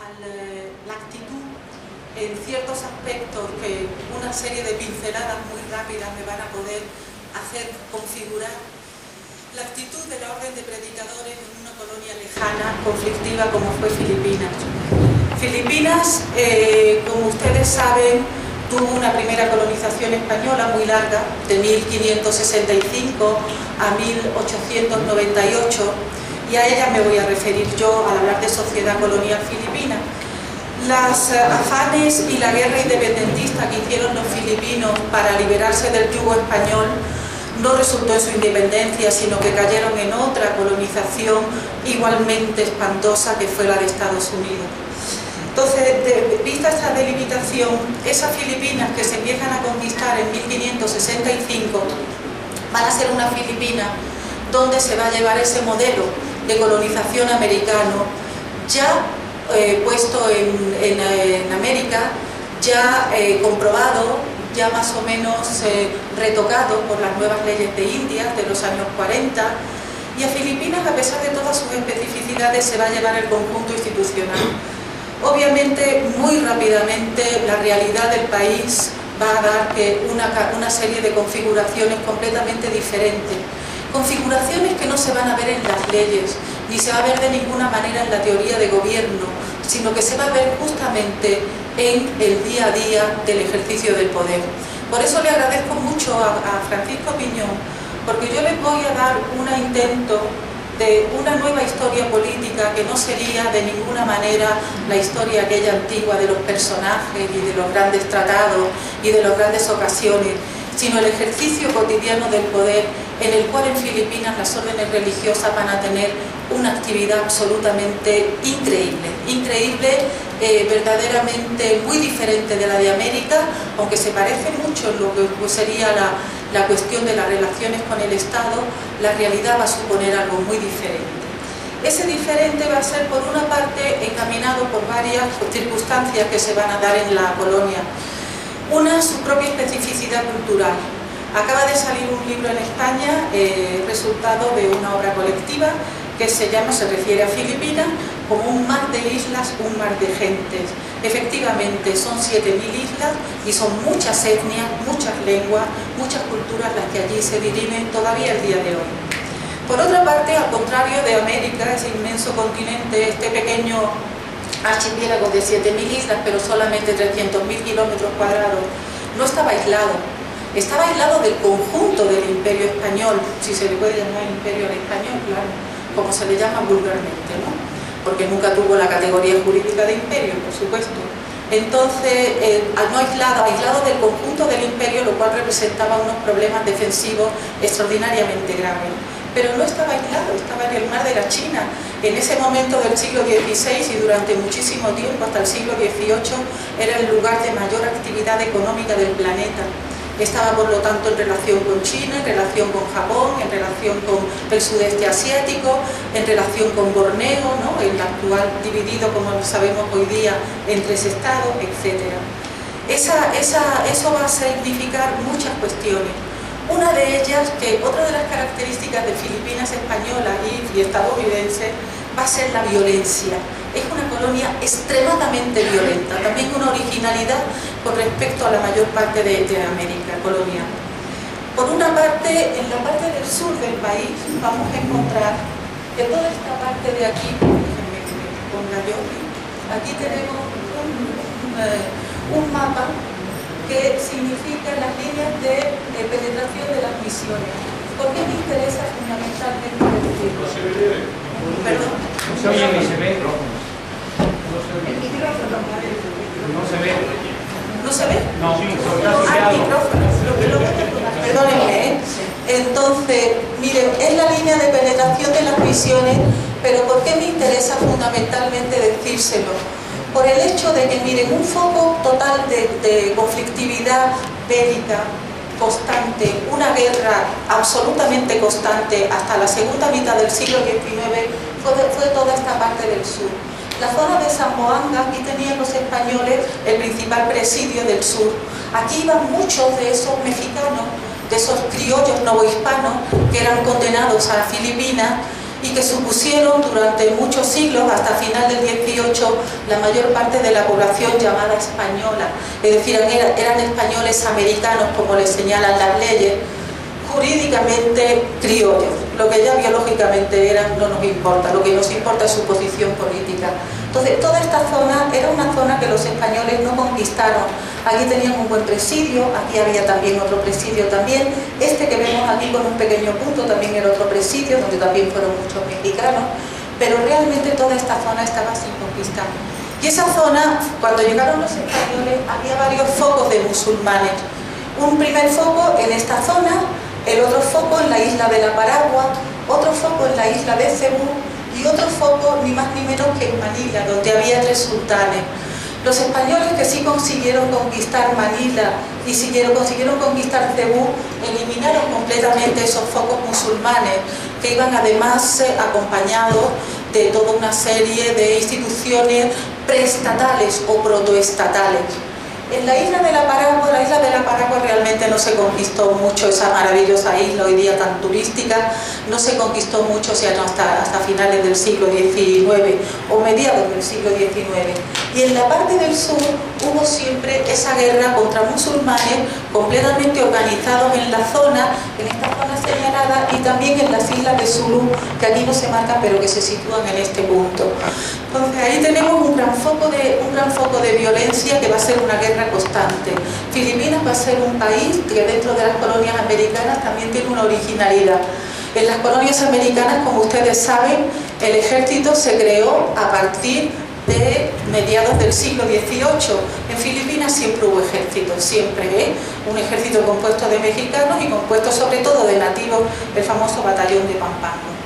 la actitud en ciertos aspectos que una serie de pinceladas muy rápidas me van a poder hacer configurar la actitud de la orden de predicadores en una colonia lejana, conflictiva como fue Filipinas. Filipinas, como ustedes saben, tuvo una primera colonización española muy larga, de 1565 a 1898, y a ella me voy a referir yo al hablar de sociedad colonial filipina. Las afanes y la guerra independentista que hicieron los filipinos para liberarse del yugo español no resultó en su independencia, sino que cayeron en otra colonización igualmente espantosa, que fue la de Estados Unidos. Entonces, vista esta delimitación, esas Filipinas que se empiezan a conquistar en 1565 van a ser una Filipina donde se va a llevar ese modelo de colonización americano ya puesto en América, ya comprobado, ya más o menos retocado por las nuevas leyes de Indias de los años 40, y a Filipinas, a pesar de todas sus especificidades, se va a llevar el conjunto institucional. Obviamente, muy rápidamente, la realidad del país va a dar que una serie de configuraciones completamente diferentes. Configuraciones que no se van a ver en las leyes, ni se va a ver de ninguna manera en la teoría de gobierno, sino que se va a ver justamente en el día a día del ejercicio del poder. Por eso le agradezco mucho a Francisco Piñón, porque yo les voy a dar un intento de una nueva historia política que no sería de ninguna manera la historia aquella antigua de los personajes y de los grandes tratados y de las grandes ocasiones, sino el ejercicio cotidiano del poder, en el cual en Filipinas las órdenes religiosas van a tener una actividad absolutamente increíble, verdaderamente muy diferente de la de América, aunque se parece mucho en lo que sería la cuestión de las relaciones con el Estado. La realidad va a suponer algo muy diferente. Ese diferente va a ser, por una parte, encaminado por varias circunstancias que se van a dar en la colonia. Una, su propia especificidad cultural. Acaba de salir un libro en España, resultado de una obra colectiva, que se refiere a Filipinas como un mar de islas, un mar de gentes. Efectivamente, son 7.000 islas y son muchas etnias, muchas lenguas, muchas culturas las que allí se dirimen todavía el día de hoy. Por otra parte, al contrario de América, ese inmenso continente, este pequeño archipiélago de 7.000 islas, pero solamente 300.000 kilómetros cuadrados, no estaba aislado. Estaba aislado del conjunto del Imperio Español, si se le puede llamar Imperio al español, claro, como se le llama vulgarmente, ¿no? Porque nunca tuvo la categoría jurídica de imperio, por supuesto. Entonces, no aislado del conjunto del imperio, lo cual representaba unos problemas defensivos extraordinariamente graves. Pero no estaba aislado, estaba en el mar de la China. En ese momento del siglo XVI y durante muchísimo tiempo, hasta el siglo XVIII, era el lugar de mayor actividad económica del planeta. Estaba, por lo tanto, en relación con China, en relación con Japón, en relación con el sudeste asiático, en relación con Borneo, ¿no? El actual dividido, como sabemos hoy día, en 3 estados, etc. Eso va a significar muchas cuestiones. Una de ellas, que otra de las características de Filipinas española y estadounidense, va a ser la violencia. Es una colonia extremadamente violenta, también una originalidad con respecto a la mayor parte de América colonial. Por una parte, en la parte del sur del país vamos a encontrar que toda esta parte de aquí, déjenme que me ponga yo, aquí tenemos un mapa que significa las líneas de penetración de las misiones. ¿Por qué me interesa fundamentalmente decirlo? Perdón. No se oye ni se ve. El micrófono. No se ve. ¿No se ve? No, el micrófono. Perdónenme, ¿eh? Entonces, miren, es la línea de penetración de las misiones, pero ¿por qué me interesa fundamentalmente decírselo? Por el hecho de que, miren, un foco total de conflictividad bélica constante, una guerra absolutamente constante hasta la segunda mitad del siglo XIX, fue toda esta parte del sur. La zona de Zamboanga, aquí tenían los españoles el principal presidio del sur. Aquí iban muchos de esos mexicanos, de esos criollos novohispanos que eran condenados a Filipinas y que supusieron durante muchos siglos, hasta final del XVIII, la mayor parte de la población llamada española. Es decir, eran españoles americanos, como les señalan las leyes, jurídicamente criollos. Lo que ya biológicamente eran no nos importa, lo que nos importa es su posición política. Entonces, toda esta zona era una zona que los españoles no conquistaron. Aquí tenían un buen presidio, aquí había también otro presidio también. Este que vemos aquí con un pequeño punto también era otro presidio, donde también fueron muchos mexicanos, pero realmente toda esta zona estaba sin conquistar. Y esa zona, cuando llegaron los españoles, había varios focos de musulmanes. Un primer foco en esta zona, el otro foco en la isla de la Paragua, otro foco en la isla de Cebú y otro foco ni más ni menos que en Manila, donde había 3 sultanes. Los españoles que sí consiguieron conquistar Manila y consiguieron conquistar Cebú, eliminaron completamente esos focos musulmanes que iban además acompañados de toda una serie de instituciones preestatales o protoestatales. En la isla de la Paragua realmente no se conquistó mucho, esa maravillosa isla hoy día tan turística, no se conquistó mucho sino hasta finales del siglo XIX o mediados del siglo XIX. Y en la parte del sur hubo siempre esa guerra contra musulmanes completamente organizados en la zona, en esta zona señalada, y también en las islas de Zulú, que aquí no se marcan pero que se sitúan en este punto. Entonces ahí tenemos un gran foco de violencia que va a ser una guerra constante. Filipinas va a ser un país que dentro de las colonias americanas también tiene una originalidad. En las colonias americanas, como ustedes saben, el ejército se creó a partir de mediados del siglo XVIII. En Filipinas siempre hubo ejército, siempre, un ejército compuesto de mexicanos y compuesto sobre todo de nativos, el famoso batallón de Pampanga.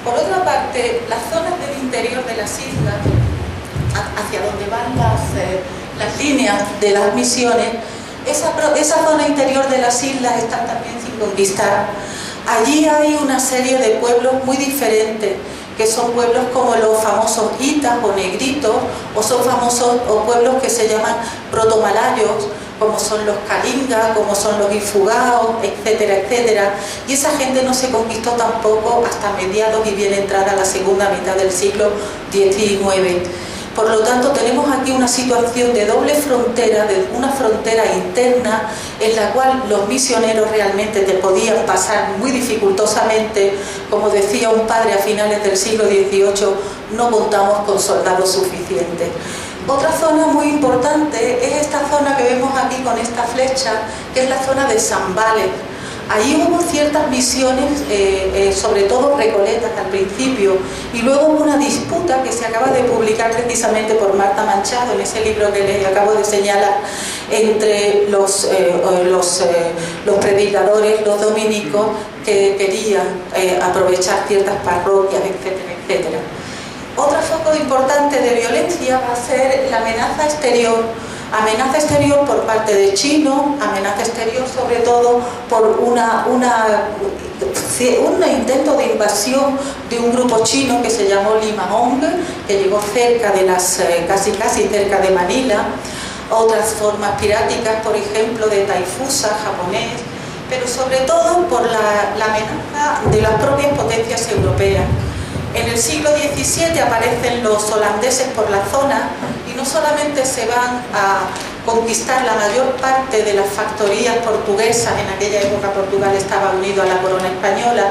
Por otra parte, las zonas del interior de las islas, hacia donde van las líneas de las misiones, esa zona interior de las islas están también sin conquistar. Allí hay una serie de pueblos muy diferentes, que son pueblos como los famosos itas o negritos, o son famosos pueblos que se llaman protomalayos, como son los Kalinga, como son los Ifugaos, etcétera, etcétera. Y esa gente no se conquistó tampoco hasta mediados y bien entrada la segunda mitad del siglo XIX. Por lo tanto, tenemos aquí una situación de doble frontera, de una frontera interna en la cual los misioneros realmente te podían pasar muy dificultosamente. Como decía un padre a finales del siglo XVIII, no contamos con soldados suficientes. Otra zona muy importante es esta zona que vemos aquí con esta flecha, que es la zona de Zambales. Allí hubo ciertas misiones, sobre todo recoletas al principio, y luego hubo una disputa que se acaba de publicar precisamente por Marta Manchado en ese libro que les acabo de señalar, entre los predicadores, los dominicos, que querían aprovechar ciertas parroquias, etcétera, etcétera. Otro foco importante de violencia va a ser la amenaza exterior por parte de chinos, amenaza exterior sobre todo por un intento de invasión de un grupo chino que se llamó Limahong, que llegó cerca de casi cerca de Manila. Otras formas piráticas, por ejemplo, de Taifusa, japonés, pero sobre todo por la amenaza de las propias potencias europeas. En el siglo XVII aparecen los holandeses por la zona y no solamente se van a conquistar la mayor parte de las factorías portuguesas, en aquella época Portugal estaba unido a la corona española,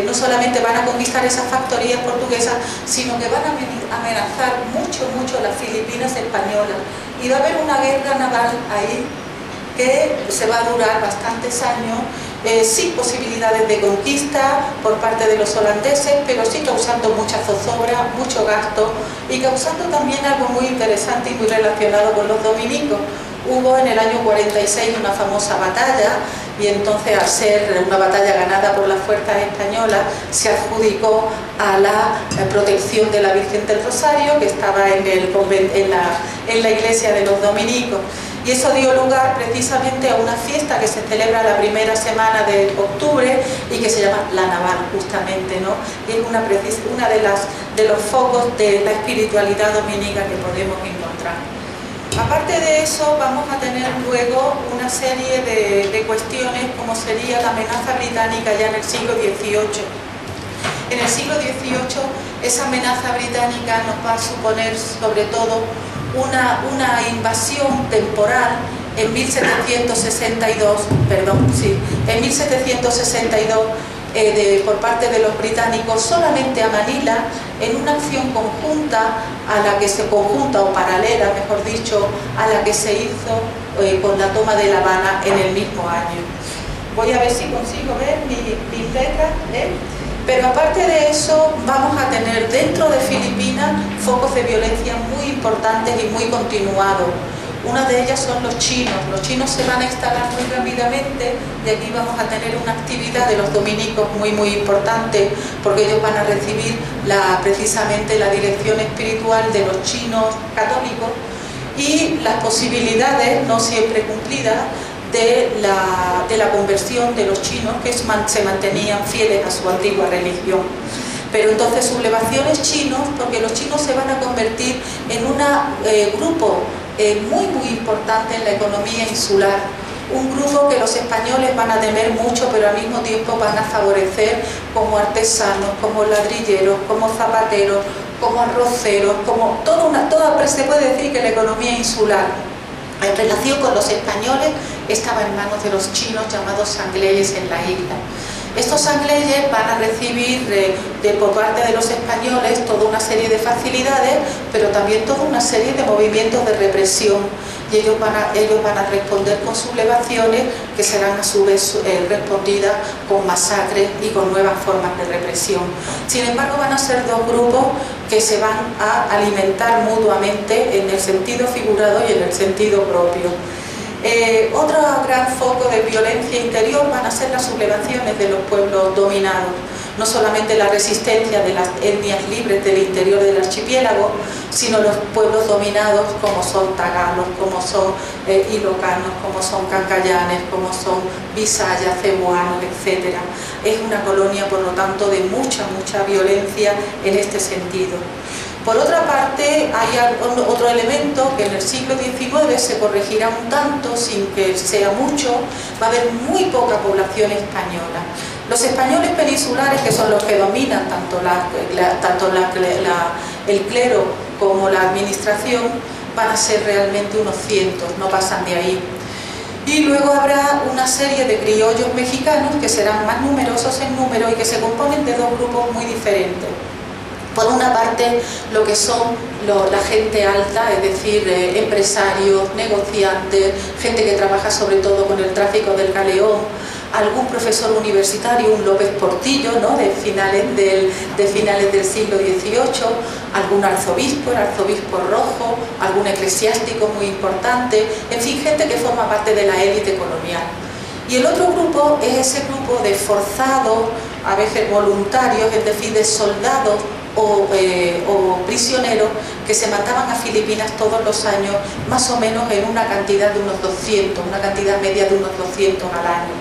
no solamente van a conquistar esas factorías portuguesas, sino que van a amenazar mucho las Filipinas españolas. Y va a haber una guerra naval ahí que se va a durar bastantes años, sin posibilidades de conquista por parte de los holandeses, pero sí causando mucha zozobra, mucho gasto y causando también algo muy interesante y muy relacionado con los dominicos. Hubo en el año 46 una famosa batalla y entonces, al ser una batalla ganada por las fuerzas españolas, se adjudicó a la protección de la Virgen del Rosario, que estaba en la iglesia de los dominicos. Y eso dio lugar precisamente a una fiesta que se celebra la primera semana de octubre y que se llama La Naval, justamente, ¿no? Y es una de los focos de la espiritualidad dominica que podemos encontrar. Aparte de eso, vamos a tener luego una serie de cuestiones como sería la amenaza británica ya en el siglo XVIII. En el siglo XVIII esa amenaza británica nos va a suponer sobre todo una invasión temporal en 1762, por parte de los británicos solamente a Manila, en una acción conjunta o paralela, mejor dicho, a la que se hizo con la toma de La Habana en el mismo año. Voy a ver si consigo ver mis letras, Pero aparte de eso, vamos a tener dentro de Filipinas focos de violencia muy importantes y muy continuados. Una de ellas son los chinos. Los chinos se van a instalar muy rápidamente y aquí vamos a tener una actividad de los dominicos muy importante, porque ellos van a recibir precisamente la dirección espiritual de los chinos católicos y las posibilidades, no siempre cumplidas, de la conversión de los chinos que se mantenían fieles a su antigua religión. Pero entonces sublevaciones chinos, porque los chinos se van a convertir en un grupo muy importante en la economía insular, un grupo que los españoles van a temer mucho, pero al mismo tiempo van a favorecer como artesanos, como ladrilleros, como zapateros, como arroceros, como se puede decir que la economía insular en relación con los españoles estaba en manos de los chinos llamados sangleyes en la isla. Estos sangleyes van a recibir por parte de los españoles toda una serie de facilidades, pero también toda una serie de movimientos de represión, y ellos van a responder con sublevaciones que serán a su vez respondidas con masacres y con nuevas formas de represión. Sin embargo, van a ser dos grupos que se van a alimentar mutuamente en el sentido figurado y en el sentido propio. Otro gran foco de violencia interior van a ser las sublevaciones de los pueblos dominados, no solamente la resistencia de las etnias libres del interior del archipiélago, sino los pueblos dominados como son tagalos, como son ilocanos, como son cancayanes, como son bisayas, cebuanos, etc. Es una colonia, por lo tanto, de mucha violencia en este sentido. Por otra parte, hay otro elemento que en el siglo XIX se corregirá un tanto, sin que sea mucho. Va a haber muy poca población española. Los españoles peninsulares, que son los que dominan tanto el clero como la administración, van a ser realmente unos cientos, no pasan de ahí. Y luego habrá una serie de criollos mexicanos que serán más numerosos en número y que se componen de dos grupos muy diferentes. Por una parte, lo que son la gente alta, es decir, empresarios, negociantes, gente que trabaja sobre todo con el tráfico del galeón, algún profesor universitario, un López Portillo, ¿no?, de finales del siglo XVIII, algún arzobispo, el arzobispo Rojo, algún eclesiástico muy importante, en fin, gente que forma parte de la élite colonial. Y el otro grupo es ese grupo de forzados, a veces voluntarios, es decir, de soldados o prisioneros que se mandaban a Filipinas todos los años, más o menos en una cantidad de unos 200, una cantidad media de unos 200 al año.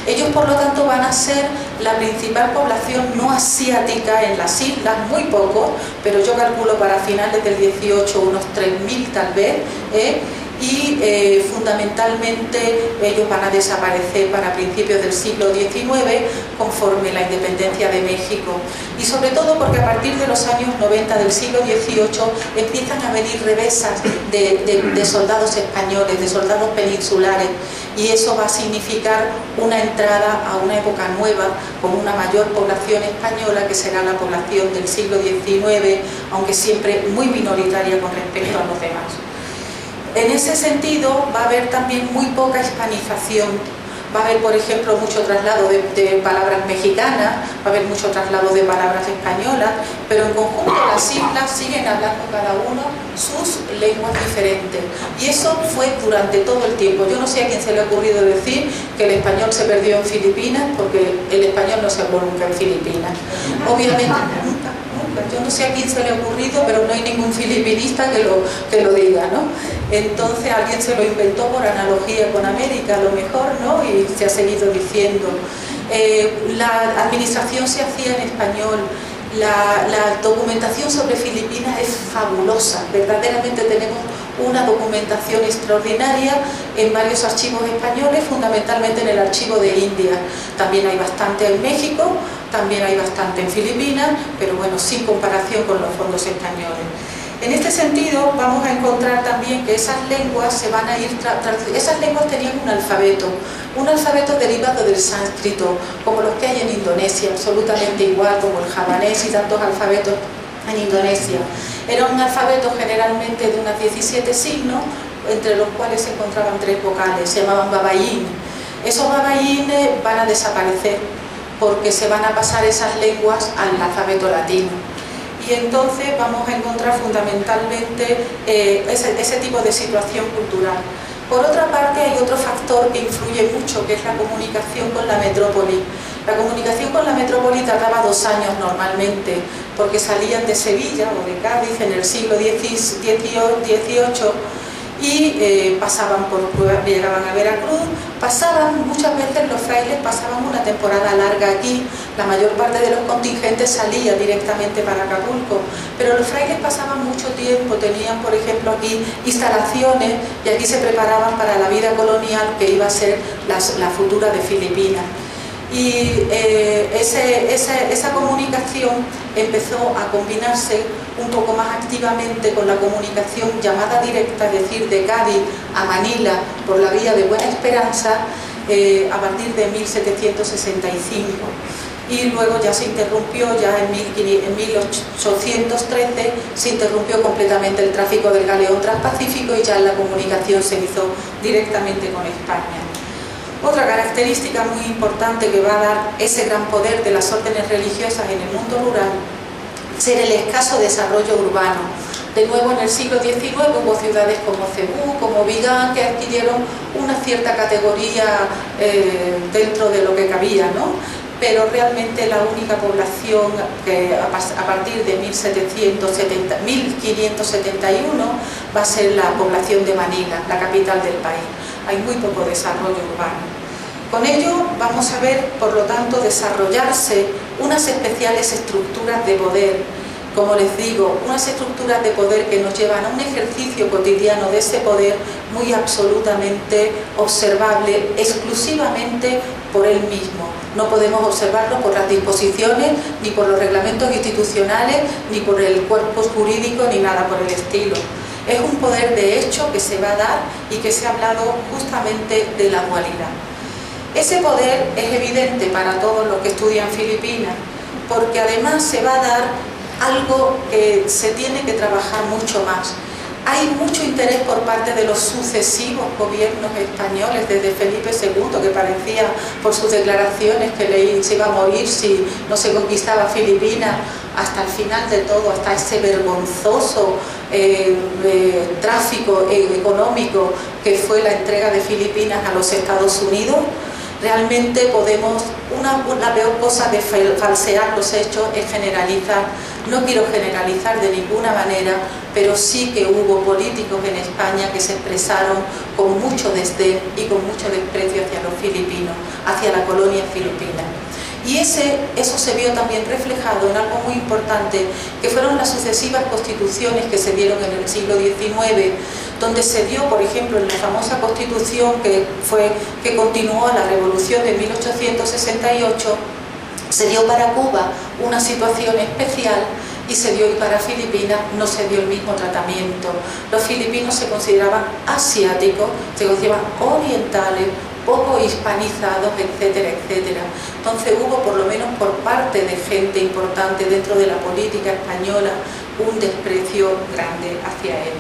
Ellos, por lo tanto, van a ser la principal población no asiática en las islas, muy poco, pero yo calculo para finales del 18 unos 3.000 tal vez, y fundamentalmente ellos van a desaparecer para principios del siglo XIX conforme la independencia de México, y sobre todo porque a partir de los años 90 del siglo XVIII empiezan a venir revesas de soldados españoles, de soldados peninsulares, y eso va a significar una entrada a una época nueva con una mayor población española, que será la población del siglo XIX, aunque siempre muy minoritaria con respecto a los demás. En ese sentido va a haber también muy poca hispanización. Va a haber, por ejemplo, mucho traslado de palabras mexicanas, va a haber mucho traslado de palabras españolas, pero en conjunto las islas siguen hablando cada uno sus lenguas diferentes. Y eso fue durante todo el tiempo. Yo no sé a quién se le ha ocurrido decir que el español se perdió en Filipinas, porque el español no se habló nunca en Filipinas. Obviamente, nunca. Yo no sé a quién se le ha ocurrido, pero no hay ningún filipinista que lo diga, ¿no? Entonces alguien se lo inventó por analogía con América, a lo mejor, ¿no? Y se ha seguido diciendo. La administración se hacía en español, La documentación sobre Filipinas es fabulosa, verdaderamente tenemos una documentación extraordinaria en varios archivos españoles, fundamentalmente en el archivo de India. También hay bastante en México, también hay bastante en Filipinas, pero bueno, sin comparación con los fondos españoles. En este sentido vamos a encontrar también que esas lenguas se van a ir esas lenguas tenían un alfabeto derivado del sánscrito, como los que hay en Indonesia, absolutamente igual, como el javanés y tantos alfabetos en Indonesia. Era un alfabeto generalmente de unas 17 signos, entre los cuales se encontraban 3 vocales, se llamaban babayin. Esos babayin van a desaparecer porque se van a pasar esas lenguas al alfabeto latino. Y entonces vamos a encontrar fundamentalmente ese tipo de situación cultural. Por otra parte, hay otro factor que influye mucho, que es la comunicación con la metrópoli. La comunicación con la metrópoli tardaba 2 años normalmente, porque salían de Sevilla o de Cádiz en el siglo XVIII y pasaban por Prueba, llegaban a Veracruz, muchas veces los frailes pasaban una temporada larga aquí, la mayor parte de los contingentes salía directamente para Acapulco, pero los frailes pasaban mucho tiempo, tenían por ejemplo aquí instalaciones y aquí se preparaban para la vida colonial que iba a ser la futura de Filipinas. Y esa comunicación empezó a combinarse un poco más activamente con la comunicación llamada directa, es decir, de Cádiz a Manila por la vía de Buena Esperanza a partir de 1765. Y luego ya se interrumpió, ya en 1813 se interrumpió completamente el tráfico del galeón transpacífico y ya la comunicación se hizo directamente con España. Otra característica muy importante que va a dar ese gran poder de las órdenes religiosas en el mundo rural será el escaso desarrollo urbano. De nuevo, en el siglo XIX hubo ciudades como Cebú, como Vigan, que adquirieron una cierta categoría dentro de lo que cabía, ¿no? Pero realmente la única población que a partir de 1571 va a ser la población de Manila, la capital del país. Hay muy poco desarrollo urbano. Con ello vamos a ver, por lo tanto, desarrollarse unas especiales estructuras de poder, como les digo, unas estructuras de poder que nos llevan a un ejercicio cotidiano de ese poder muy absolutamente observable, exclusivamente por él mismo. No podemos observarlo por las disposiciones, ni por los reglamentos institucionales, ni por el cuerpo jurídico, ni nada por el estilo. Es un poder de hecho que se va a dar y que se ha hablado justamente de la dualidad. Ese poder es evidente para todos los que estudian Filipinas, porque además se va a dar algo que se tiene que trabajar mucho más. Hay mucho interés por parte de los sucesivos gobiernos españoles, desde Felipe II, que parecía por sus declaraciones que se iba a morir si no se conquistaba Filipinas, hasta el final de todo, hasta ese vergonzoso tráfico económico que fue la entrega de Filipinas a los Estados Unidos. Realmente podemos, la peor cosa de falsear los hechos es generalizar. No quiero generalizar de ninguna manera, pero sí que hubo políticos en España que se expresaron con mucho desdén y con mucho desprecio hacia los filipinos, hacia la colonia filipina. Y eso se vio también reflejado en algo muy importante, que fueron las sucesivas constituciones que se dieron en el siglo XIX, donde se dio, por ejemplo, en la famosa constitución que continuó la revolución de 1868, se dio para Cuba una situación especial y se dio y para Filipinas no se dio el mismo tratamiento. Los filipinos se consideraban asiáticos, se consideraban orientales, poco hispanizados, etcétera, etcétera. Entonces hubo, por lo menos por parte de gente importante dentro de la política española, un desprecio grande hacia él.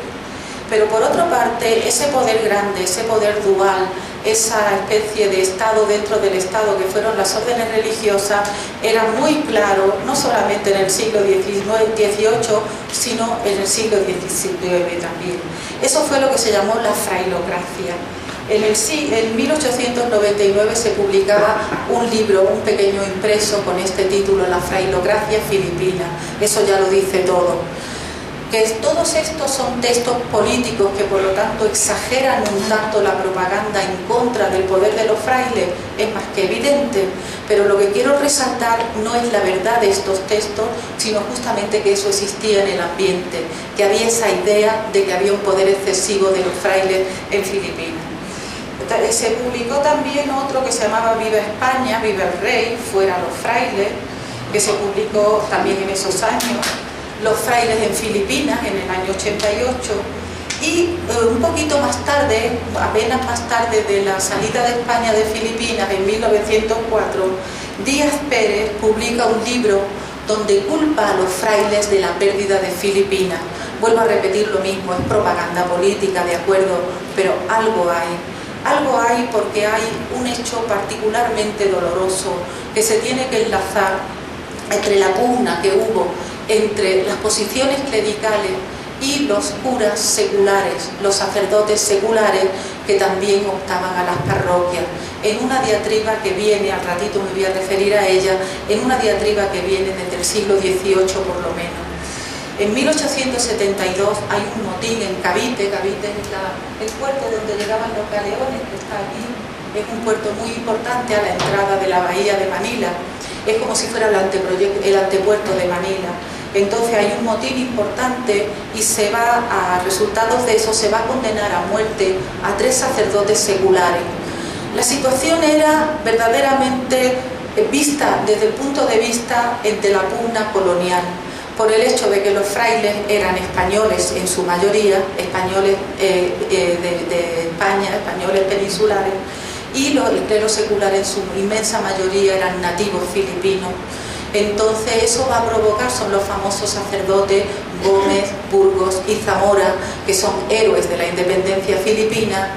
Pero por otra parte, ese poder grande, ese poder dual, esa especie de Estado dentro del Estado que fueron las órdenes religiosas, era muy claro, no solamente en el siglo XVIII, sino en el siglo XIX también. Eso fue lo que se llamó la frailocracia. En 1899 se publicaba un libro, un pequeño impreso con este título, La frailocracia filipina. Eso ya lo dice todo. que todos estos son textos políticos que por lo tanto exageran un tanto la propaganda en contra del poder de los frailes, es más que evidente, pero lo que quiero resaltar no es la verdad de estos textos, sino justamente que eso existía en el ambiente, que había esa idea de que había un poder excesivo de los frailes en Filipinas. Se publicó también otro que se llamaba Viva España, Viva el Rey, Fuera los frailes, que se publicó también en esos años. Los frailes en Filipinas en el año 88 y un poquito más tarde, apenas más tarde de la salida de España de Filipinas en 1904, Díaz Pérez publica un libro donde culpa a los frailes de la pérdida de Filipinas. Vuelvo a repetir lo mismo, es propaganda política, de acuerdo, pero algo hay. Algo hay porque hay un hecho particularmente doloroso que se tiene que enlazar entre la pugna que hubo entre las posiciones clericales y los curas seculares, los sacerdotes seculares que también optaban a las parroquias, en una diatriba que viene, al ratito me voy a referir a ella, en una diatriba que viene desde el siglo XVIII por lo menos. En 1872 hay un motín en Cavite. Cavite es el puerto donde llegaban los galeones, que está aquí, es un puerto muy importante a la entrada de la bahía de Manila, es como si fuera el antepuerto de Manila. Entonces hay un motín importante y se va a resultados de eso se va a condenar a muerte a 3 sacerdotes seculares. La situación era verdaderamente vista desde el punto de vista de la pugna colonial, por el hecho de que los frailes eran españoles en su mayoría, españoles de España, españoles peninsulares, y los clero seculares en su inmensa mayoría eran nativos filipinos. Entonces eso va a provocar, son los famosos sacerdotes Gómez, Burgos y Zamora, que son héroes de la independencia filipina,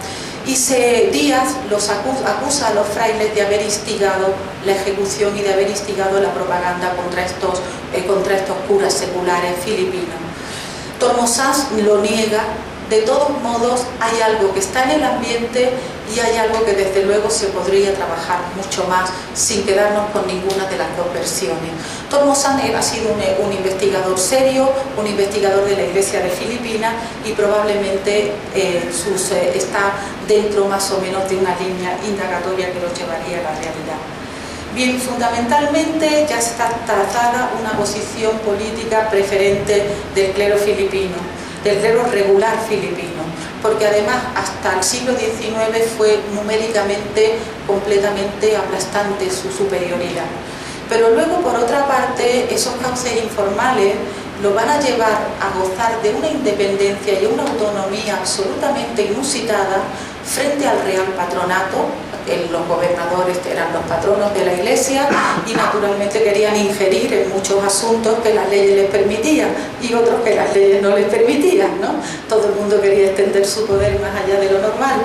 y Díaz los acusa a los frailes de haber instigado la ejecución y de haber instigado la propaganda contra estos curas seculares filipinos. Tormosás lo niega. De todos modos, hay algo que está en el ambiente y hay algo que desde luego se podría trabajar mucho más sin quedarnos con ninguna de las dos versiones. Tormosán ha sido un investigador serio, un investigador de la Iglesia de Filipinas y probablemente está dentro más o menos de una línea indagatoria que lo llevaría a la realidad. Bien, fundamentalmente ya está trazada una posición política preferente del clero filipino, del clero regular filipino, porque además hasta el siglo XIX fue numéricamente completamente aplastante su superioridad. Pero luego, por otra parte, esos cauces informales lo van a llevar a gozar de una independencia y una autonomía absolutamente inusitada frente al Real Patronato. Los gobernadores eran los patronos de la Iglesia y naturalmente querían ingerir en muchos asuntos que las leyes les permitían y otros que las leyes no les permitían, ¿no? Todo el mundo quería extender su poder más allá de lo normal.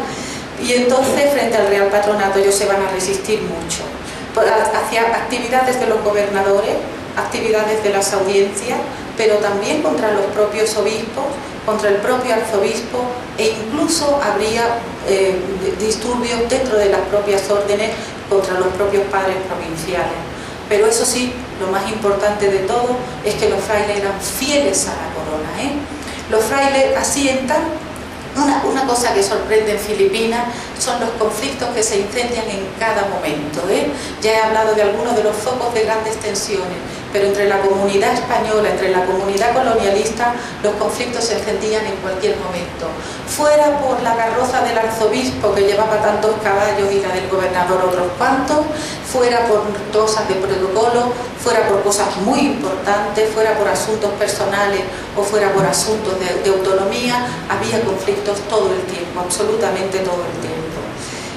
Y entonces, frente al Real Patronato, ellos se van a resistir mucho. Hacia actividades de los gobernadores, actividades de las audiencias, pero también contra los propios obispos, contra el propio arzobispo, e incluso habría disturbios dentro de las propias órdenes contra los propios padres provinciales. Pero eso sí, lo más importante de todo es que los frailes eran fieles a la corona, Los frailes asientan. Una cosa que sorprende en Filipinas son los conflictos que se incendian en cada momento, Ya he hablado de algunos de los focos de grandes tensiones, pero entre la comunidad española, entre la comunidad colonialista, los conflictos se encendían en cualquier momento. Fuera por la carroza del arzobispo que llevaba tantos caballos y la del gobernador otros cuantos, fuera por cosas de protocolo, fuera por cosas muy importantes, fuera por asuntos personales o fuera por asuntos de autonomía, había conflictos todo el tiempo, absolutamente todo el tiempo.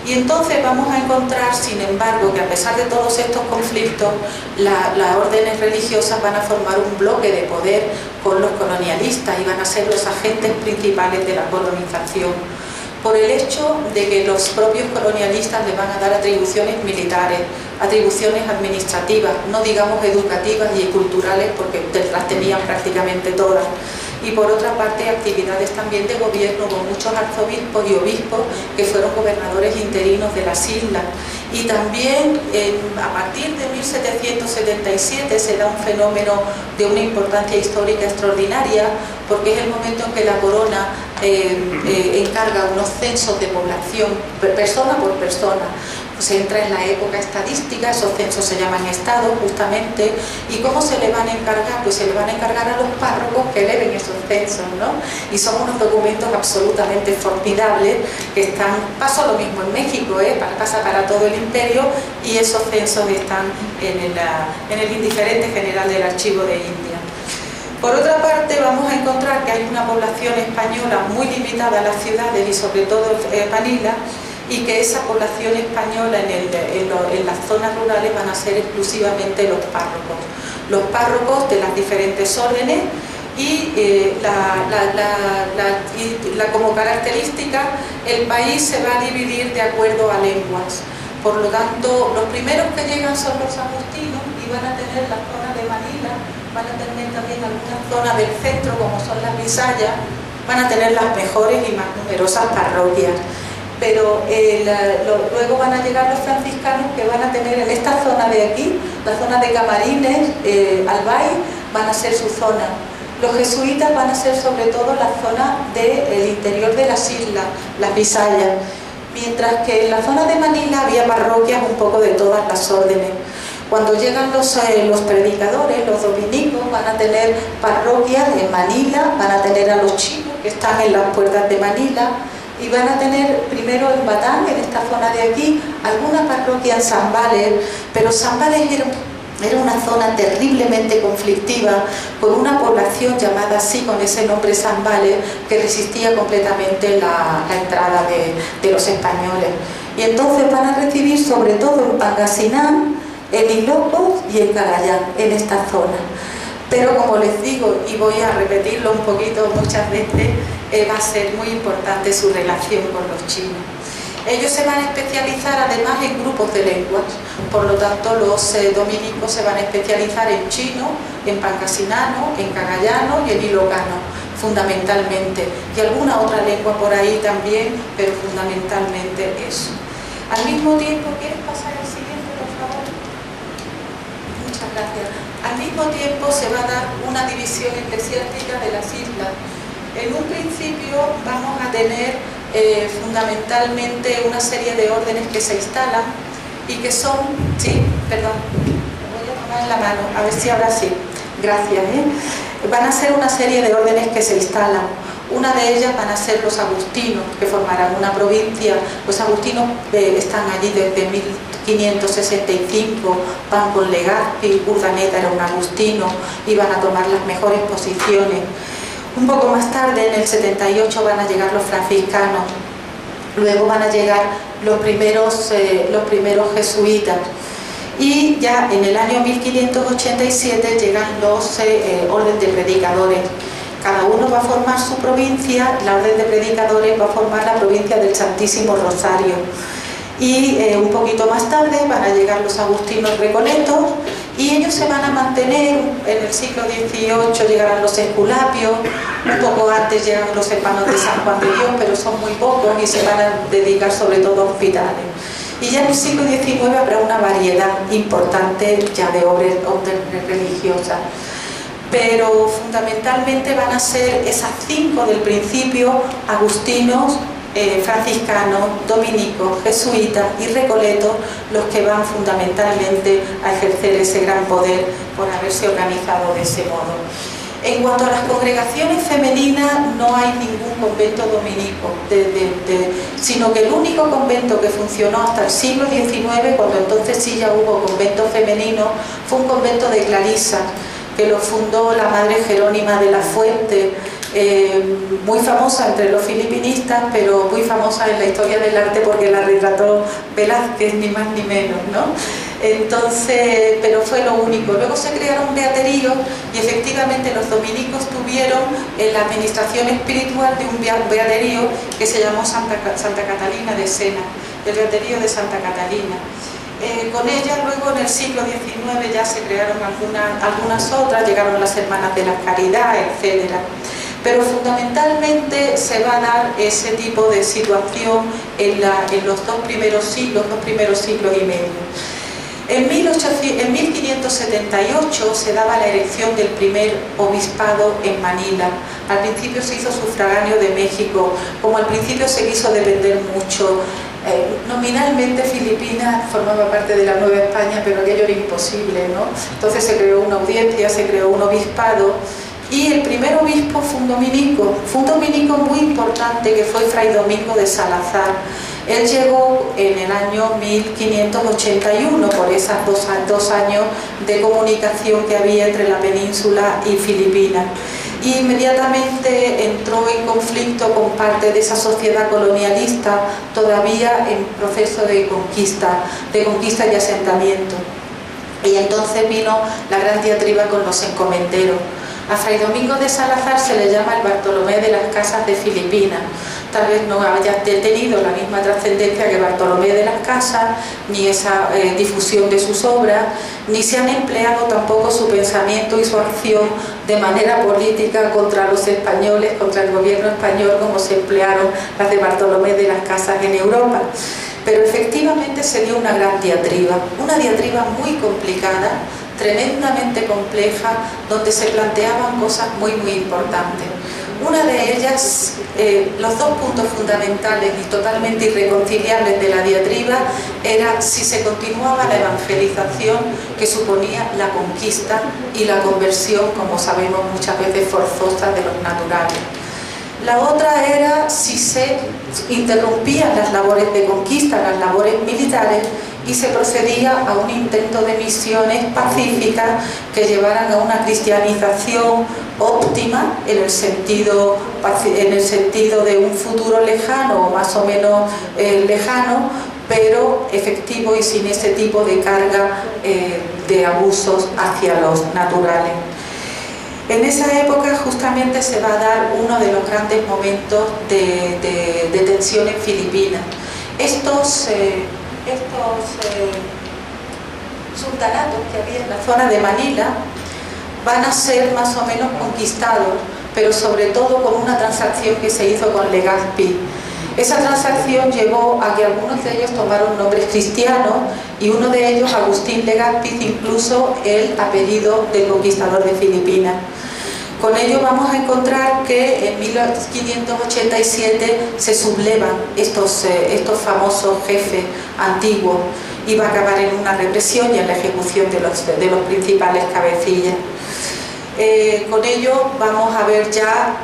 Y entonces vamos a encontrar, sin embargo, que a pesar de todos estos conflictos, las órdenes religiosas van a formar un bloque de poder con los colonialistas y van a ser los agentes principales de la colonización, por el hecho de que los propios colonialistas les van a dar atribuciones militares, atribuciones administrativas, no digamos educativas y culturales, porque las tenían prácticamente todas. Y por otra parte actividades también de gobierno con muchos arzobispos y obispos que fueron gobernadores interinos de las islas Y también a partir de 1777 se da un fenómeno de una importancia histórica extraordinaria, porque es el momento en que la corona encarga unos censos de población, persona por persona. Se entra en la época estadística, esos censos se llaman estados justamente, y ¿cómo se le van a encargar? Pues se le van a encargar a los párrocos que eleven esos censos, ¿no? Y son unos documentos absolutamente formidables que están, pasó lo mismo en México, pasa para todo el imperio, y esos censos están en el indiferente general del Archivo de India. Por otra parte, vamos a encontrar que hay una población española muy limitada a las ciudades y sobre todo Manila, y que esa población española en las zonas rurales van a ser exclusivamente los párrocos de las diferentes órdenes, y como característica el país se va a dividir de acuerdo a lenguas. Por lo tanto, los primeros que llegan son los agustinos y van a tener la zona de Manila, van a tener también algunas zonas del centro como son las Visayas, van a tener las mejores y más numerosas parroquias. Pero luego van a llegar los franciscanos, que van a tener en esta zona de aquí, la zona de Camarines, Albay, van a ser su zona. Los jesuitas van a ser sobre todo la zona del interior de las islas, las Visayas, mientras que en la zona de Manila había parroquias un poco de todas las órdenes. Cuando llegan los predicadores, los dominicos, van a tener parroquias en Manila, van a tener a los chinos que están en las puertas de Manila, y van a tener primero en Batán, en esta zona de aquí, alguna parroquia en Zambales, pero Zambales era una zona terriblemente conflictiva, con una población llamada así, con ese nombre Zambales, que resistía completamente la entrada de los españoles. Y entonces van a recibir sobre todo en Pangasinan, en Ilocos y en Cagayán, en esta zona. Pero como les digo, y voy a repetirlo un poquito muchas veces, va a ser muy importante su relación con los chinos. Ellos se van a especializar además en grupos de lenguas, por lo tanto los dominicos se van a especializar en chino, en pangasinano, en cagayano y en ilocano, fundamentalmente, y alguna otra lengua por ahí también, pero fundamentalmente eso. Al mismo tiempo, ¿quieres pasar al siguiente, por favor? Muchas gracias. Al mismo tiempo se va a dar una división eclesiástica de las islas. En un principio vamos a tener fundamentalmente una serie de órdenes que se instalan y que son, sí, perdón, me voy a tomar en la mano, a ver si ahora sí, gracias, van a ser una serie de órdenes que se instalan. Una de ellas van a ser los agustinos, que formarán una provincia. Los agustinos están allí desde 1565, van con Legazpi, Urdaneta era un agustino, y van a tomar las mejores posiciones. Un poco más tarde, en el 78, van a llegar los franciscanos, luego van a llegar los primeros jesuitas, y ya en el año 1587 llegan los orden de predicadores. Cada uno va a formar su provincia. La orden de predicadores va a formar la provincia del Santísimo Rosario. Y un poquito más tarde van a llegar los agustinos recoletos, y ellos se van a mantener. En el siglo XVIII llegarán los esculapios, un poco antes llegan los hermanos de San Juan de Dios, pero son muy pocos y se van a dedicar sobre todo a hospitales. Y ya en el siglo XIX habrá una variedad importante ya de órdenes religiosas. Pero fundamentalmente van a ser esas 5 del principio: agustinos, franciscanos, dominicos, jesuitas y recoletos, los que van fundamentalmente a ejercer ese gran poder por haberse organizado de ese modo. En cuanto a las congregaciones femeninas, no hay ningún convento dominico, sino que el único convento que funcionó hasta el siglo XIX, cuando entonces sí ya hubo convento femenino, fue un convento de clarisas, que lo fundó la madre Jerónima de la Fuente, muy famosa entre los filipinistas, pero muy famosa en la historia del arte porque la retrató Velázquez, ni más ni menos, ¿no? Entonces, pero fue lo único. Luego se crearon beateríos, y efectivamente los dominicos tuvieron la administración espiritual de un beaterío que se llamó Santa Catalina de Sena, el beaterío de Santa Catalina. Con ella luego en el siglo XIX ya se crearon algunas otras, llegaron las Hermanas de la Caridad, etc. pero fundamentalmente se va a dar ese tipo de situación en los dos primeros siglos y medio. En 1578 se daba la elección del primer obispado en Manila. Al principio se hizo sufragáneo de México, como al principio se quiso depender mucho. Nominalmente Filipinas formaba parte de la Nueva España, pero aquello era imposible, ¿no? Entonces se creó una audiencia, se creó un obispado, y el primer obispo fue un dominico muy importante, que fue Fray Domingo de Salazar. Él llegó en el año 1581, por esos dos años de comunicación que había entre la península y Filipinas. Y inmediatamente entró en conflicto con parte de esa sociedad colonialista, todavía en proceso de conquista y asentamiento. Y entonces vino la gran diatriba con los encomenderos. A Fray Domingo de Salazar se le llama el Bartolomé de las Casas de Filipinas. Tal vez no haya tenido la misma trascendencia que Bartolomé de las Casas, ni esa difusión de sus obras, ni se han empleado tampoco su pensamiento y su acción de manera política contra los españoles, contra el gobierno español, como se emplearon las de Bartolomé de las Casas en Europa. Pero efectivamente se dio una gran diatriba, una diatriba muy complicada, tremendamente compleja, donde se planteaban cosas muy importantes. Una de ellas, los dos puntos fundamentales y totalmente irreconciliables de la diatriba, era si se continuaba la evangelización, que suponía la conquista y la conversión, como sabemos muchas veces forzosa, de los naturales. La otra era si se interrumpían las labores de conquista, las labores militares, y se procedía a un intento de misiones pacíficas que llevaran a una cristianización óptima en el sentido de un futuro lejano o más o menos lejano, pero efectivo y sin ese tipo de carga de abusos hacia los naturales. En esa época justamente se va a dar uno de los grandes momentos de tensión en Filipinas. Estos sultanatos que había en la zona de Manila van a ser más o menos conquistados, pero sobre todo con una transacción que se hizo con Legazpi. Esa transacción llevó a que algunos de ellos tomaron nombres cristianos, y uno de ellos, Agustín Legazpi, incluso el apellido del conquistador de Filipinas. Con ello vamos a encontrar que en 1587 se sublevan estos famosos jefes antiguos, y va a acabar en una represión y en la ejecución de los principales cabecillas. Con ello vamos a ver ya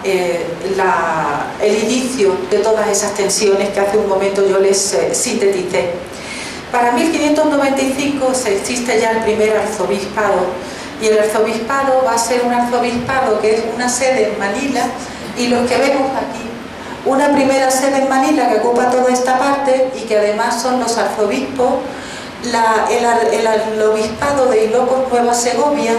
el inicio de todas esas tensiones que hace un momento yo les sinteticé. Para 1595 se existe ya el primer arzobispado, y el arzobispado va a ser un arzobispado que es una sede en Manila, y los que vemos aquí, una primera sede en Manila que ocupa toda esta parte, y que además son los arzobispos, el obispado de Ilocos, Nueva Segovia,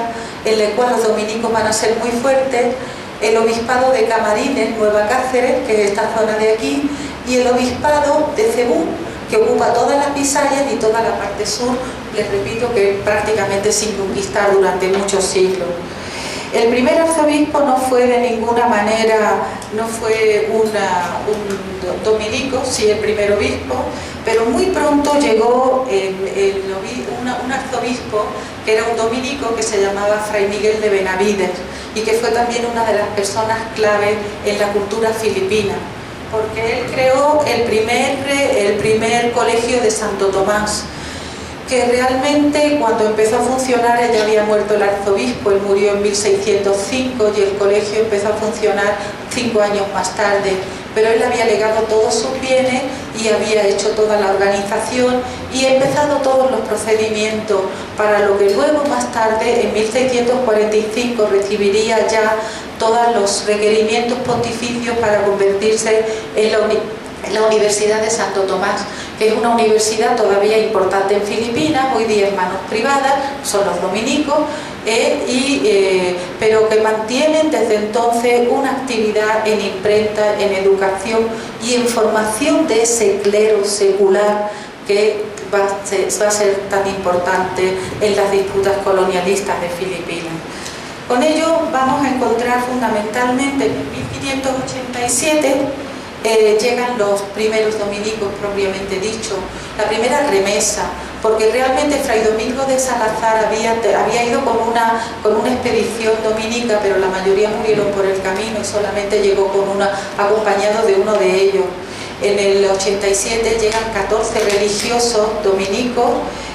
en el cual los dominicos van a ser muy fuertes, el obispado de Camarines, Nueva Cáceres, que es esta zona de aquí, y el obispado de Cebú, que ocupa todas las Bisayas y toda la parte sur, les repito que prácticamente sin conquistar durante muchos siglos. El primer arzobispo no fue de ninguna manera, no fue un dominico, sí el primer obispo, pero muy pronto llegó un arzobispo que era un dominico, que se llamaba Fray Miguel de Benavides, y que fue también una de las personas clave en la cultura filipina, porque él creó el primer colegio de Santo Tomás, que realmente cuando empezó a funcionar ya había muerto el arzobispo. Él murió en 1605 y el colegio empezó a funcionar 5 años más tarde, pero él había legado todos sus bienes y había hecho toda la organización y empezado todos los procedimientos para lo que luego más tarde, en 1645, recibiría ya todos los requerimientos pontificios para convertirse en la Universidad de Santo Tomás, que es una universidad todavía importante en Filipinas, hoy día en manos privadas, son los dominicos, pero que mantienen desde entonces una actividad en imprenta, en educación y en formación de ese clero secular que va a ser tan importante en las disputas colonialistas de Filipinas. Con ello vamos a encontrar fundamentalmente en 1587 llegan los primeros dominicos propiamente dicho, la primera remesa, porque realmente Fray Domingo de Salazar había ido con una expedición dominica, pero la mayoría murieron por el camino y solamente llegó acompañado de uno de ellos. En el 87 llegan 14 religiosos dominicos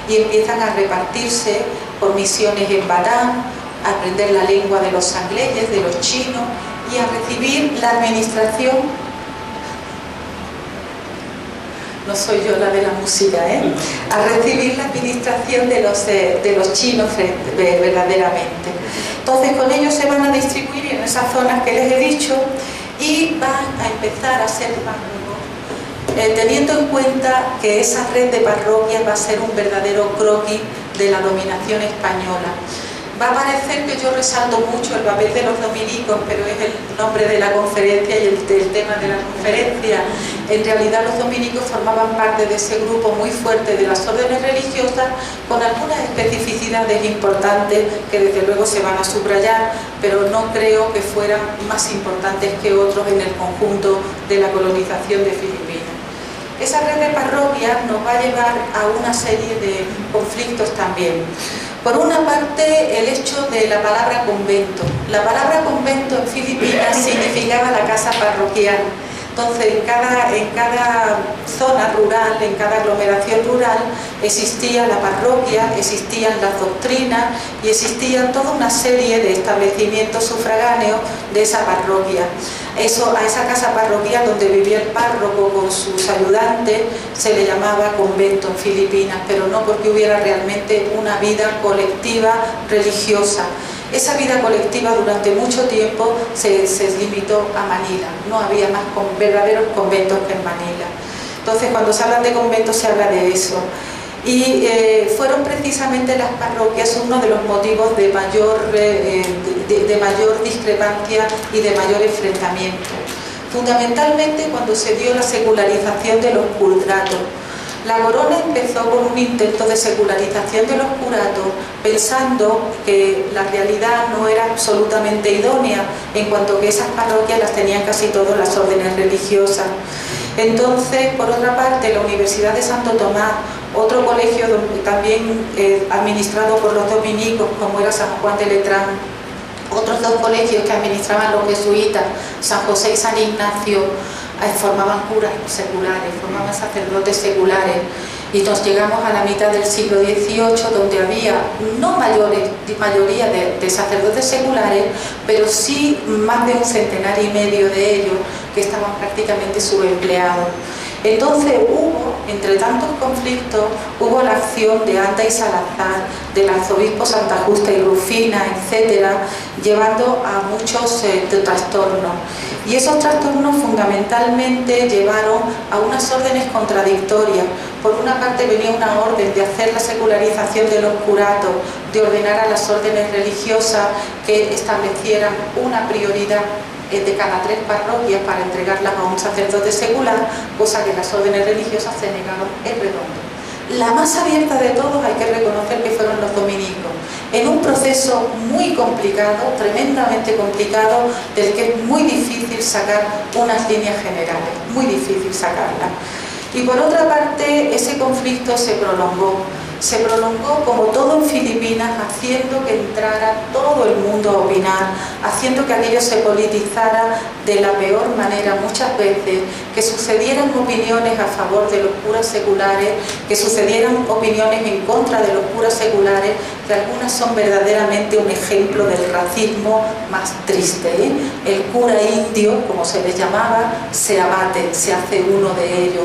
y empiezan a repartirse por misiones en Badán, a aprender la lengua de los sangleyes, de los chinos y a recibir la administración. No soy yo la de la música, a recibir la administración de los chinos verdaderamente. Entonces con ellos se van a distribuir en esas zonas que les he dicho y van a empezar a ser párrocos, teniendo en cuenta que esa red de parroquias va a ser un verdadero croquis de la dominación española. Va a parecer que yo resalto mucho el papel de los dominicos, pero es el nombre de la conferencia y el tema de la conferencia. En realidad los dominicos formaban parte de ese grupo muy fuerte de las órdenes religiosas, con algunas especificidades importantes que desde luego se van a subrayar, pero no creo que fueran más importantes que otros en el conjunto de la colonización de Filipinas. Esa red de parroquias nos va a llevar a una serie de conflictos también. Por una parte, el hecho de la palabra convento. La palabra convento en Filipinas significaba la casa parroquial. Entonces, en cada zona rural, en cada aglomeración rural, existía la parroquia, existían las doctrinas y existía toda una serie de establecimientos sufragáneos de esa parroquia. A esa casa parroquial donde vivía el párroco con sus ayudantes se le llamaba convento en Filipinas, pero no porque hubiera realmente una vida colectiva religiosa. Esa vida colectiva durante mucho tiempo se limitó a Manila, no había más verdaderos conventos que en Manila. Entonces cuando se habla de conventos se habla de eso. Y fueron precisamente las parroquias uno de los motivos de mayor discrepancia y de mayor enfrentamiento. Fundamentalmente cuando se dio la secularización de los curatos. La corona empezó con un intento de secularización de los curatos, pensando que la realidad no era absolutamente idónea, en cuanto que esas parroquias las tenían casi todas las órdenes religiosas. Entonces, por otra parte, la Universidad de Santo Tomás, otro colegio también administrado por los dominicos, como era San Juan de Letrán, otros dos colegios que administraban los jesuitas, San José y San Ignacio, formaban curas seculares, formaban sacerdotes seculares, y nos llegamos a la mitad del siglo XVIII, donde había no mayoría de sacerdotes seculares, pero sí más de 1,5 centenares de ellos que estaban prácticamente subempleados. Entonces hubo, entre tantos conflictos, hubo la acción de Anda y Salazar, del arzobispo Santa Justa y Rufina, etcétera, llevando a muchos trastornos. Y esos trastornos fundamentalmente llevaron a unas órdenes contradictorias. Por una parte venía una orden de hacer la secularización de los curatos, de ordenar a las órdenes religiosas que establecieran una prioridad de cada 3 parroquias para entregarlas a un sacerdote secular, cosa que las órdenes religiosas se negaron en redondo. La más abierta de todos hay que reconocer que fueron los dominicos, en un proceso muy complicado, tremendamente complicado, del que es muy difícil sacar unas líneas generales, muy difícil sacarlas. Y por otra parte, ese conflicto se prolongó como todo en Filipinas, haciendo que entrara todo el mundo a opinar, haciendo que aquello se politizara de la peor manera muchas veces, que sucedieran opiniones a favor de los curas seculares, que sucedieran opiniones en contra de los curas seculares, que algunas son verdaderamente un ejemplo del racismo más triste. El cura indio, como se les llamaba, se abate, se hace uno de ellos,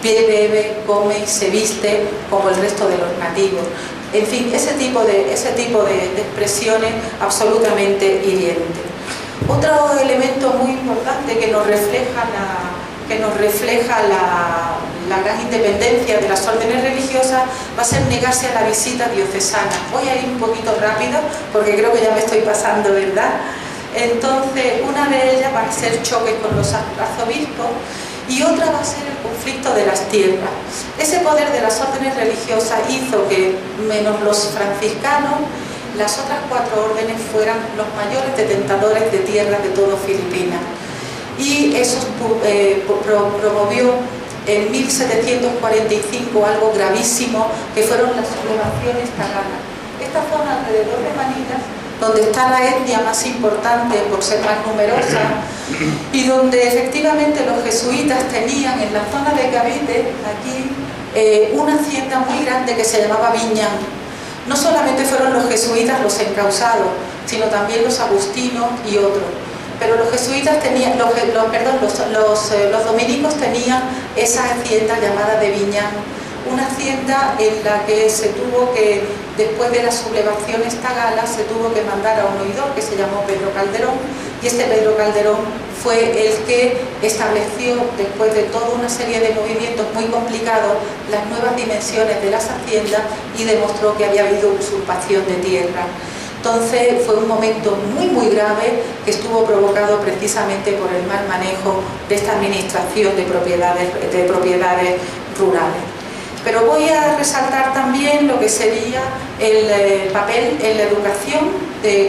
bebe, come y se viste como el resto de los nativos. En fin, ese tipo de expresiones absolutamente hirientes. Otro elemento muy importante que nos refleja la gran independencia de las órdenes religiosas va a ser negarse a la visita diocesana. Voy a ir un poquito rápido porque creo que ya me estoy pasando, ¿verdad? Entonces, una de ellas va a ser choques con los arzobispos y otra va a ser el conflicto de las tierras. Ese poder de las órdenes religiosas hizo que, menos los franciscanos, las otras 4 órdenes fueran los mayores detenedores de tierra de todo Filipinas. Y eso promovió en 1745 algo gravísimo, que fueron las sublevaciones tagalas. Esta zona alrededor de Manilas, donde está la etnia más importante por ser más numerosa, y donde efectivamente los jesuitas tenían en la zona de Cavite, aquí, una hacienda muy grande que se llamaba Viñán. No solamente fueron los jesuitas los encausados, sino también los agustinos y otros. Pero los jesuitas tenían, los dominicos tenían esa hacienda llamada de Viñán, una hacienda en la que se tuvo que, después de las sublevaciones tagalas, se tuvo que mandar a un oidor que se llamó Pedro Calderón, y este Pedro Calderón fue el que estableció, después de toda una serie de movimientos muy complicados, las nuevas dimensiones de las haciendas y demostró que había habido usurpación de tierra. Entonces fue un momento muy grave que estuvo provocado precisamente por el mal manejo de esta administración de propiedades rurales. Pero voy a resaltar también lo que sería el papel en la educación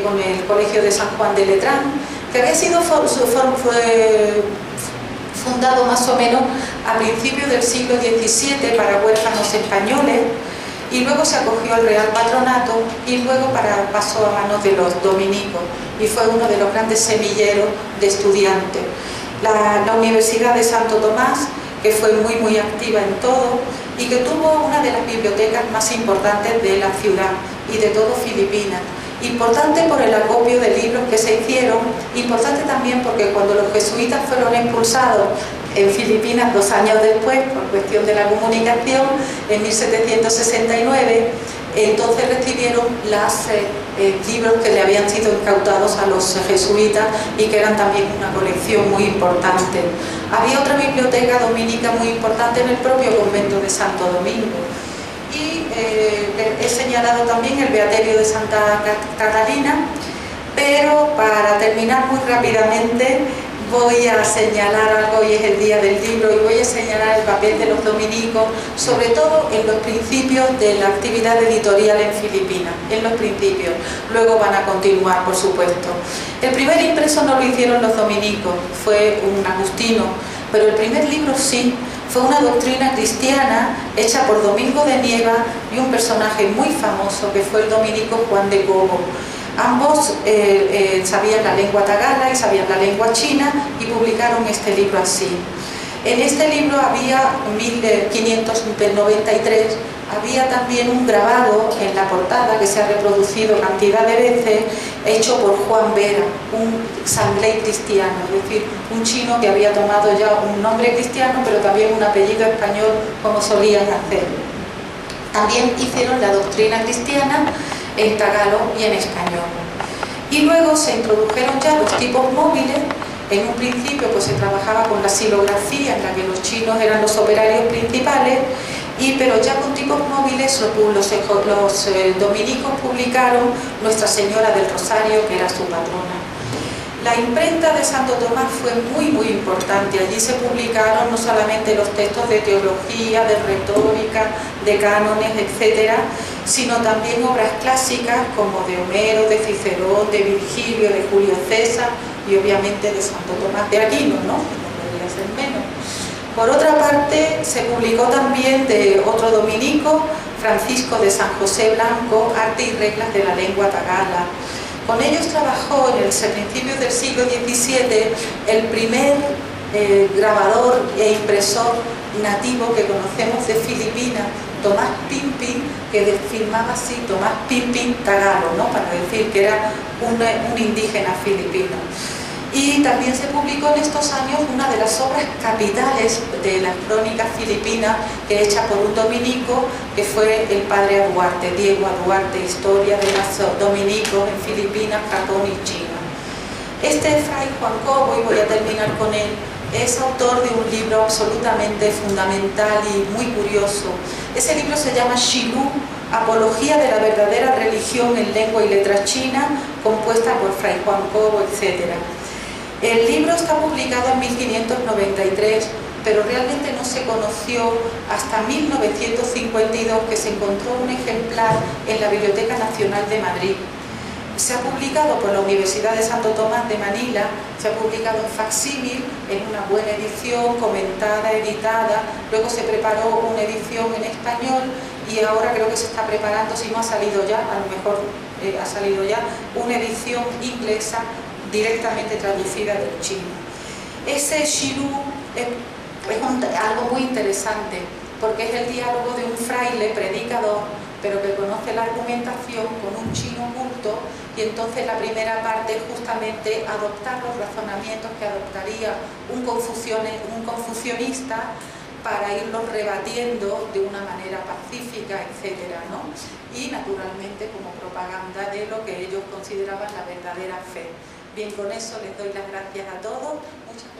con el Colegio de San Juan de Letrán, que había sido fundado más o menos a principios del siglo XVII para huérfanos españoles, y luego se acogió al Real Patronato y luego pasó a manos de los dominicos, y fue uno de los grandes semilleros de estudiantes. La Universidad de Santo Tomás, que fue muy activa en todo y que tuvo una de las bibliotecas más importantes de la ciudad y de todo Filipinas. Importante por el acopio de libros que se hicieron, importante también porque cuando los jesuitas fueron expulsados en Filipinas 2 años después, por cuestión de la comunicación, en 1769, entonces recibieron los libros que le habían sido incautados a los jesuitas y que eran también una colección muy importante. Había otra biblioteca dominica muy importante en el propio convento de Santo Domingo. Y he señalado también el Beaterio de Santa Catalina, pero para terminar muy rápidamente voy a señalar algo, y es el día del libro, y voy a señalar el papel de los dominicos, sobre todo en los principios de la actividad editorial en Filipinas, en los principios. Luego van a continuar, por supuesto. El primer impreso no lo hicieron los dominicos, fue un agustino, pero el primer libro sí. Fue una doctrina cristiana hecha por Domingo de Nieva y un personaje muy famoso que fue el dominico Juan de Cobo. Ambos sabían la lengua tagala y sabían la lengua china y publicaron este libro así. En este libro había, en 1593, había también un grabado en la portada que se ha reproducido cantidad de veces, hecho por Juan Vera, un sangley cristiano, es decir, un chino que había tomado ya un nombre cristiano, pero también un apellido español, como solían hacer. También hicieron la doctrina cristiana en tagalo y en español. Y luego se introdujeron ya los tipos móviles. En un principio pues se trabajaba con la silografía, en la que los chinos eran los operarios principales, pero ya con tipos móviles los dominicos publicaron Nuestra Señora del Rosario, que era su patrona. La imprenta de Santo Tomás fue muy importante. Allí se publicaron no solamente los textos de teología, de retórica, de cánones, etcétera, sino también obras clásicas como de Homero, de Cicerón, de Virgilio, de Julio César y obviamente de Santo Tomás de Aquino, ¿no? No podría ser menos. Por otra parte, se publicó también de otro dominico, Francisco de San José Blanco, Arte y Reglas de la Lengua Tagala. Con ellos trabajó en principios del siglo XVII el primer grabador e impresor nativo que conocemos de Filipinas, Tomás Pimpin, que firmaba así Tomás Pimpin Tagalo, ¿no? Para decir que era un indígena filipino. Y también se publicó en estos años una de las obras capitales de las crónicas filipinas, que hecha por un dominico, que fue el padre Aduarte, Diego Aduarte, Historia de los dominicos en Filipinas, Japón y China. Este fray Juan Cobo, y voy a terminar con él, es autor de un libro absolutamente fundamental y muy curioso. Ese libro se llama Shilú, Apología de la verdadera religión en lengua y letra china, compuesta por fray Juan Cobo, etc. El libro está publicado en 1593 pero realmente no se conoció hasta 1952, que se encontró un ejemplar en la Biblioteca Nacional de Madrid. Se ha publicado por la Universidad de Santo Tomás de Manila, se ha publicado en facsímil, en una buena edición, comentada, editada, luego se preparó una edición en español y ahora creo que se está preparando, si no ha salido ya, a lo mejor ha salido ya, una edición inglesa directamente traducida del chino. Ese Shirú es algo muy interesante, porque es el diálogo de un fraile predicador, pero que conoce la argumentación con un chino culto, y entonces la primera parte es justamente adoptar los razonamientos que adoptaría un confucionista para irlos rebatiendo de una manera pacífica, etcétera, ¿no? Y naturalmente como propaganda de lo que ellos consideraban la verdadera fe. Bien, con eso les doy las gracias a todos. Muchas